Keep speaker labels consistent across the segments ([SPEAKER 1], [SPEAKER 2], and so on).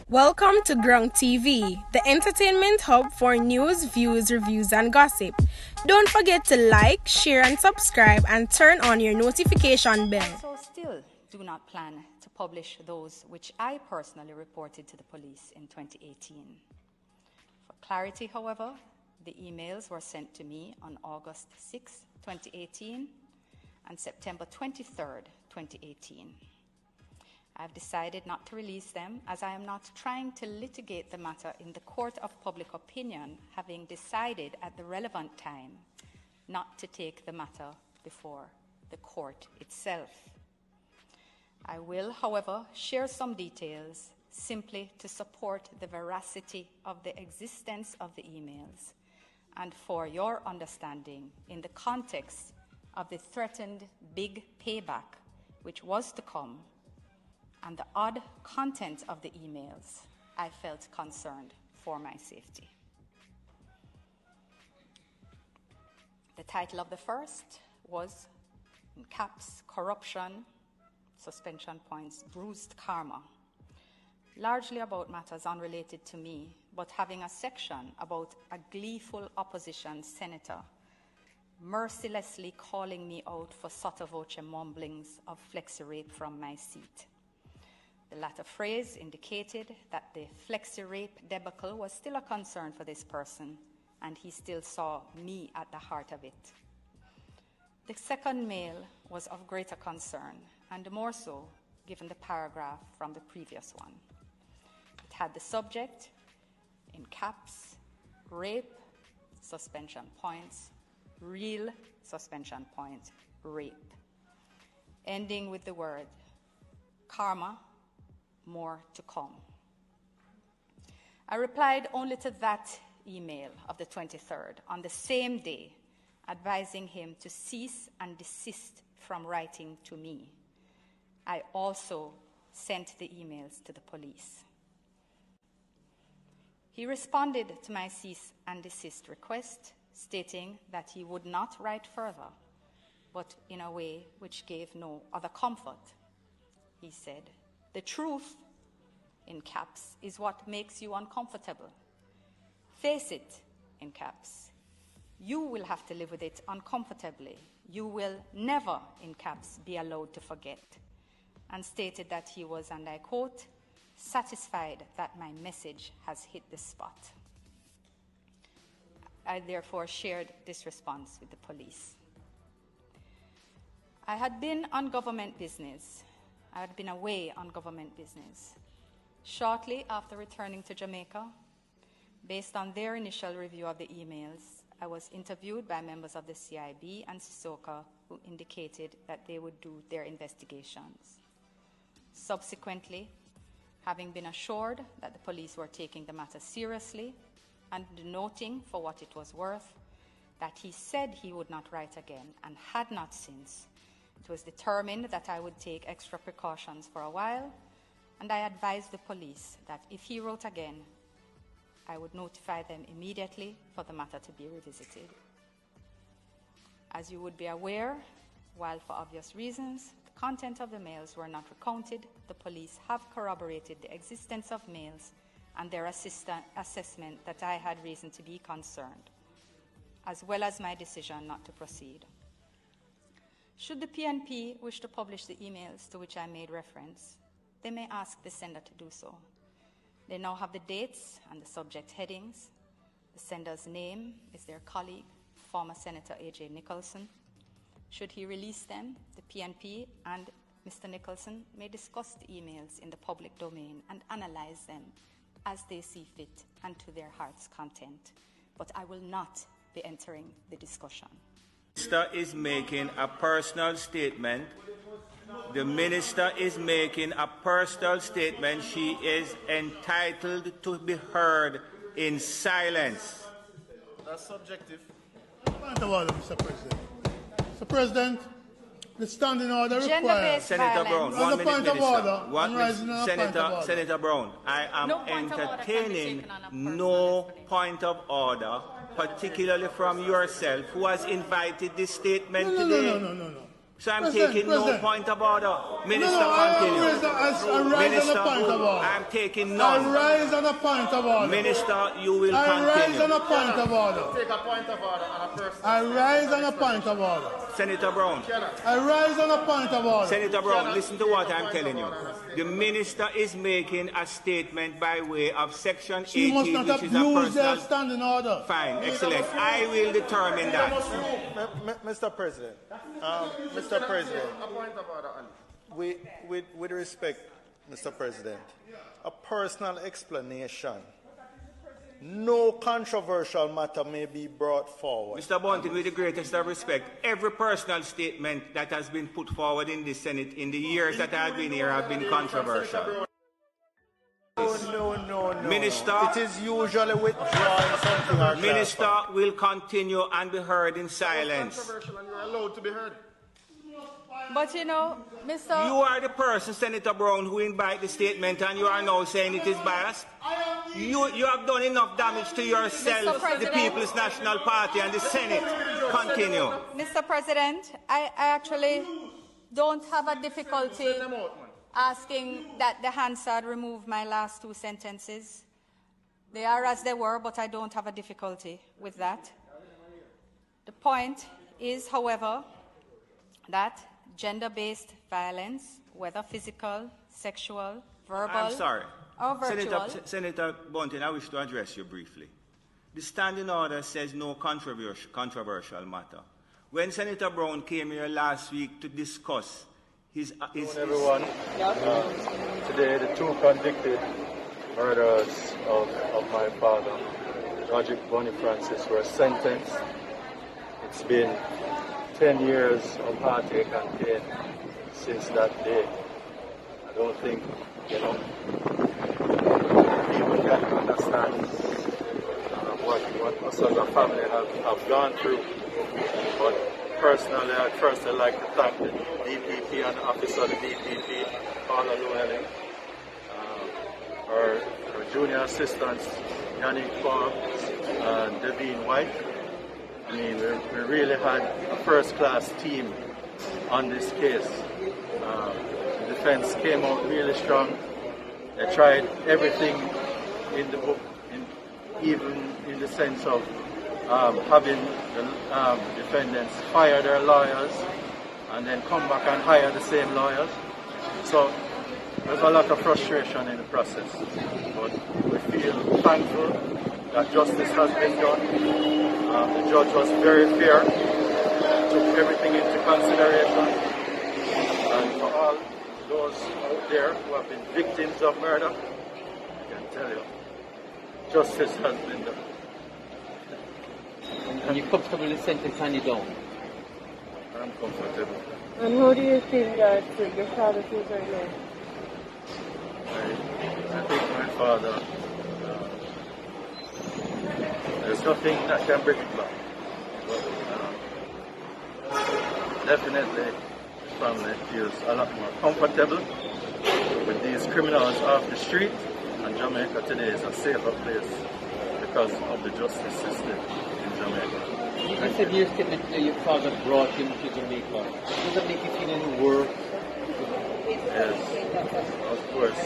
[SPEAKER 1] Welcome to Grung TV, the entertainment hub for news, views, reviews, and gossip. Don't forget to like, share, and subscribe, and turn on your notification bell.
[SPEAKER 2] So still do not plan to publish those which I personally reported to the police in 2018. For clarity, however, the emails were sent to me on August 6, 2018 and September 23rd, 2018. I've decided not to release them as I am not trying to litigate the matter in the court of public opinion, having decided at the relevant time not to take the matter before the court itself. I will, however, share some details simply to support the veracity of the existence of the emails and for your understanding in the context of the threatened big payback which was to come and the odd content of the emails, I felt concerned for my safety. The title of the first was, in caps, Corruption, suspension points, Bruised Karma, largely about matters unrelated to me, but having a section about a gleeful opposition senator mercilessly calling me out for sotto voce mumblings of flexi-rape from my seat. The latter phrase indicated that the flexi-rape debacle was still a concern for this person, and he still saw me at the heart of it. The second mail was of greater concern, and more so given the paragraph from the previous one. It had the subject, in caps, rape, suspension points, real suspension point, rape, ending with the word karma, more to come. I replied only to that email of the 23rd on the same day, advising him to cease and desist from writing to me. I also sent the emails to the police. He responded to my cease and desist request, stating that he would not write further, but in a way which gave no other comfort. He said, "The truth," in caps, "is what makes you uncomfortable. Face it," in caps. "You will have to live with it uncomfortably. You will never," in caps, "be allowed to forget," and stated that he was, and I quote, "satisfied that my message has hit the spot." I therefore shared this response with the police. I had been on government business. I had been away on government business. Shortly after returning to Jamaica, based on their initial review of the emails, I was interviewed by members of the CIB and SISOCA who indicated that they would do their investigations. Subsequently, having been assured that the police were taking the matter seriously and noting for what it was worth that he said he would not write again and had not since, it was determined that I would take extra precautions for a while, and I advised the police that if he wrote again, I would notify them immediately for the matter to be revisited. As you would be aware, while for obvious reasons, the content of the mails were not recounted, the police have corroborated the existence of mails and their assessment that I had reason to be concerned, as well as my decision not to proceed. Should the PNP wish to publish the emails to which I made reference, they may ask the sender to do so. They now have the dates and the subject headings. The sender's name is their colleague, former Senator A.J. Nicholson. Should he release them, the PNP and Mr. Nicholson may discuss the emails in the public domain and analyze them as they see fit and to their heart's content. But I will not be entering the discussion.
[SPEAKER 3] The minister is making a personal statement. The minister is making a personal statement. She is entitled to be heard in silence.
[SPEAKER 4] That's subjective.
[SPEAKER 5] Point of order, Mr. President. Mr. President, the standing order requires...
[SPEAKER 3] Senator Brown,
[SPEAKER 5] on the point of order,
[SPEAKER 3] Senator Brown, I am entertaining no point of order, particularly from yourself, who has invited this statement today.
[SPEAKER 5] No.
[SPEAKER 3] So I'm
[SPEAKER 5] President,
[SPEAKER 3] taking
[SPEAKER 5] President.
[SPEAKER 3] no point of order. Minister,
[SPEAKER 5] I
[SPEAKER 3] continue.
[SPEAKER 5] rise on
[SPEAKER 3] Minister,
[SPEAKER 5] a point of order.
[SPEAKER 3] I'm taking
[SPEAKER 5] I
[SPEAKER 3] none.
[SPEAKER 5] rise on a point of order.
[SPEAKER 3] Minister, you will
[SPEAKER 5] I rise on
[SPEAKER 3] continue.
[SPEAKER 5] a point of order.
[SPEAKER 4] Take a point of order on a person.
[SPEAKER 5] I rise on a point of order.
[SPEAKER 3] Senator Brown.
[SPEAKER 5] I rise on a point of order.
[SPEAKER 3] Senator Brown, listen to what I'm telling you. The minister is making a statement by way of Section 18,
[SPEAKER 5] She must not
[SPEAKER 3] which is a
[SPEAKER 5] abuse their
[SPEAKER 3] personal...
[SPEAKER 5] standing order.
[SPEAKER 3] Fine, excellent. I will determine that.
[SPEAKER 4] Mr. President, Mr. President, a point of order on with respect, Mr. President, a personal explanation. No controversial matter may be brought forward.
[SPEAKER 3] Mr. Bunting, with the greatest of respect, every personal statement that has been put forward in the Senate in the years that I have been here have been controversial.
[SPEAKER 4] No.
[SPEAKER 3] Minister,
[SPEAKER 4] it is usually withdrawing something or
[SPEAKER 3] Minister will continue and be heard in silence.
[SPEAKER 4] controversial and you're allowed to be heard.
[SPEAKER 2] But you know, Mr.
[SPEAKER 3] You are the person, Senator Brown, who invite the statement and you are now saying it is biased. You have done enough damage to yourself, the People's National Party and the Senate. Continue.
[SPEAKER 2] Mr. President, I actually don't have a difficulty asking that the Hansard remove my last two sentences. They are as they were, but I don't have a difficulty with that. The point is, however, that gender-based violence, whether physical, sexual, verbal,
[SPEAKER 3] I'm sorry.
[SPEAKER 2] or virtual...
[SPEAKER 3] Senator Bunting, I wish to address you briefly. The standing order says no controversial matter. When Senator Brown came here last week to discuss his
[SPEAKER 6] everyone, today the two convicted murderers of my father, Roger Bonnie Francis, were sentenced. It's been 10 years of heartache and pain since that day. I don't think, people can understand what us as a family have gone through. But personally, I'd like to thank the DPP and the officer of the DPP, Paula Llewellyn, our junior assistants, Yannick Farr and Devine White. I mean, we really had a first-class team on this case. The defense came out really strong. They tried everything in the book, even in the sense of having the defendants fire their lawyers and then come back and hire the same lawyers. So there's a lot of frustration in the process. But we feel thankful that justice has been done. The judge was very fair, took everything into consideration, and for all those out there who have been victims of murder, I can tell you, justice has been done.
[SPEAKER 7] And you're comfortable with the sentence handed down?
[SPEAKER 6] I'm comfortable.
[SPEAKER 8] And how do you think that your father feels right now?
[SPEAKER 6] I think my father, there's nothing that can bring it back. But, definitely, the family feels a lot more comfortable with these criminals off the street, and Jamaica today is a safer place because of the justice system in Jamaica.
[SPEAKER 7] You said your statement that your father brought him to Jamaica. Does that make you feel any worse?
[SPEAKER 6] Yes, of course.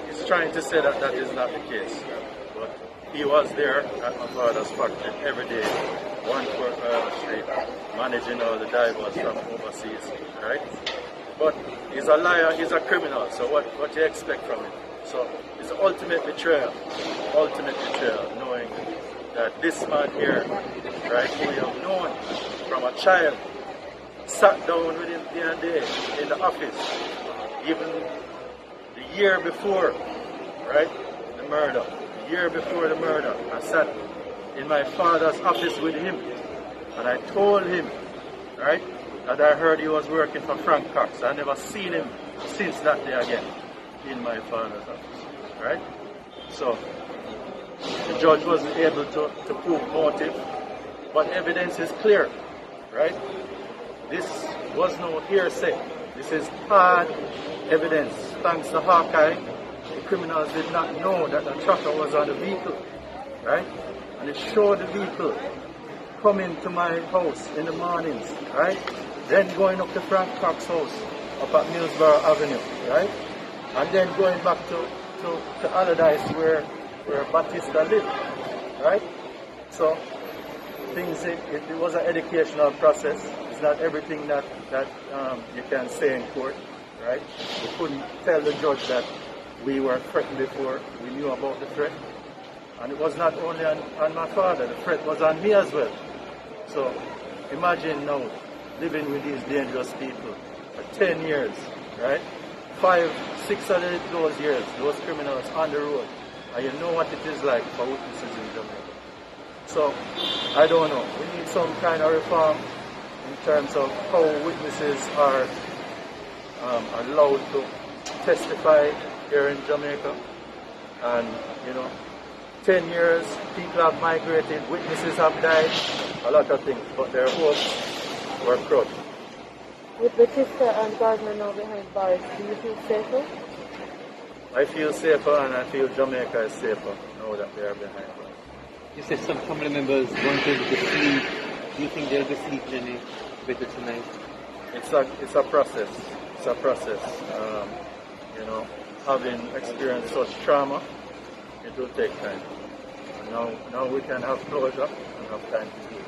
[SPEAKER 6] He's trying to say that that is not the case. But he was there at my father's factory every day, 1 Street, managing all the divers from overseas, right? But he's a liar, he's a criminal, so what do you expect from him? So it's the ultimate betrayal, knowing that this man here, right, who you have known from a child, sat down with him day and day in the office, even the year before, right, the murder. The year before the murder, I sat in my father's office with him, and I told him, right, that I heard he was working for Frank Cox. I never seen him since that day again in my father's office, right? So the judge wasn't able to prove motive, but evidence is clear, right? This was no hearsay. This is hard evidence. Thanks to Hawkeye, the criminals did not know that the tracker was on the vehicle, right? And it showed the vehicle coming to my house in the mornings, right? then going up to Frank Cox's house up at Millsboro Avenue, right? And then going back to Allardyce where Batista lived, right? So things, it was an educational process. It's not everything that you can say in court, right? We couldn't tell the judge that we were threatened before we knew about the threat. And it was not only on my father, the threat was on me as well. So imagine now living with these dangerous people for 10 years, right? 5, 6 of those years, those criminals on the road. And you know what it is like for witnesses in Jamaica. So, I don't know. We need some kind of reform in terms of how witnesses are allowed to testify here in Jamaica. And, 10 years, people have migrated, witnesses have died, a lot of things, but their hopes were crushed.
[SPEAKER 8] With Batista and Gardner now behind bars, do you feel safer?
[SPEAKER 6] I feel safer, and I feel Jamaica is safer now that they are behind bars.
[SPEAKER 7] You said some family members wanted to sleep. Do you think they'll be sleeping any better tonight?
[SPEAKER 6] It's a process. It's a process. Having experienced such trauma, it will take time. And now we can have closure and have time to do it.